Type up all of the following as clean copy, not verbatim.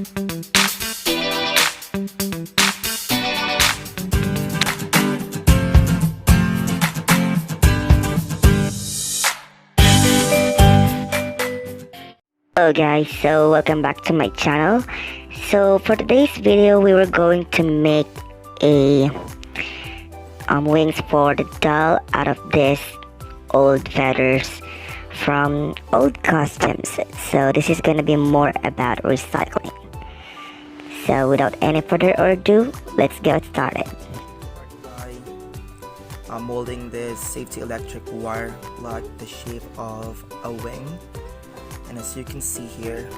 Hello guys, so welcome back to my channel. So for today's video we were going to make a wings for the doll out of this old feathers from old costumes. So this is gonna be more about recycling. So without any further ado, let's get started. I'm molding this safety electric wire like the shape of a wing. And as you can see here,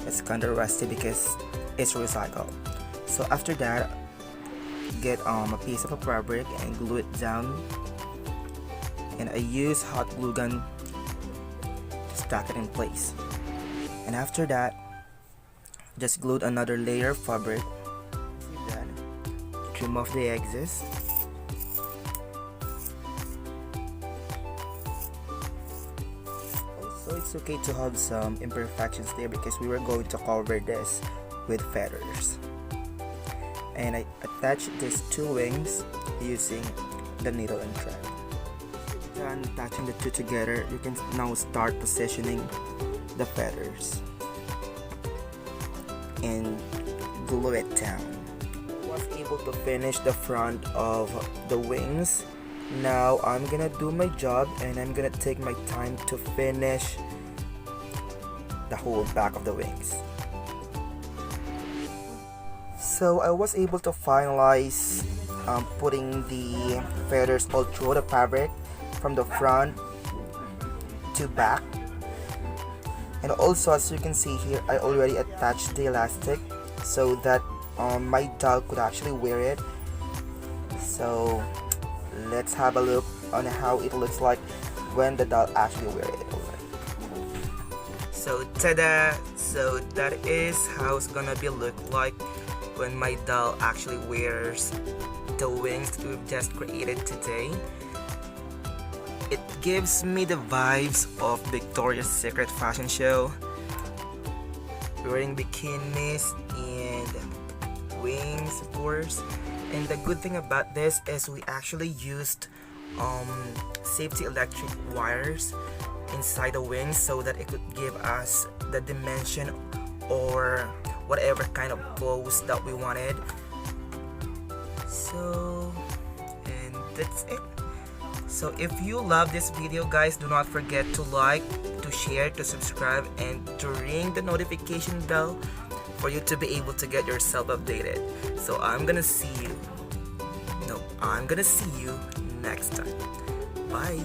it's kind of rusty because it's recycled. So after that, get a piece of a fabric and glue it down. And I use hot glue gun to stack it in place. And after that, just glued another layer of fabric. Then trim off the excess. So it's okay to have some imperfections there because we were going to cover this with feathers. And I attached these two wings using the needle and thread. Done attaching the two together, you can now start positioning the feathers and glue it down. I was able to finish the front of the wings. Now I'm gonna do my job and I'm gonna take my time to finish the whole back of the wings. So I was able to finalize putting the feathers all through the fabric from the front to back. And also, as you can see here, I already attached the elastic so that my doll could actually wear it. So let's have a look on how it looks like when the doll actually wear it. So tada! So that is how it's gonna be look like when my doll actually wears the wings that we've just created today. It gives me the vibes of Victoria's Secret fashion show, wearing bikinis and wings, of course. And the good thing about this is we actually used safety electric wires inside the wings so that it could give us the dimension or whatever kind of pose that we wanted. So, and that's it. So if you love this video, guys, do not forget to like, to share, to subscribe, and to ring the notification bell for you to be able to get yourself updated. So I'm gonna see you next time. Bye.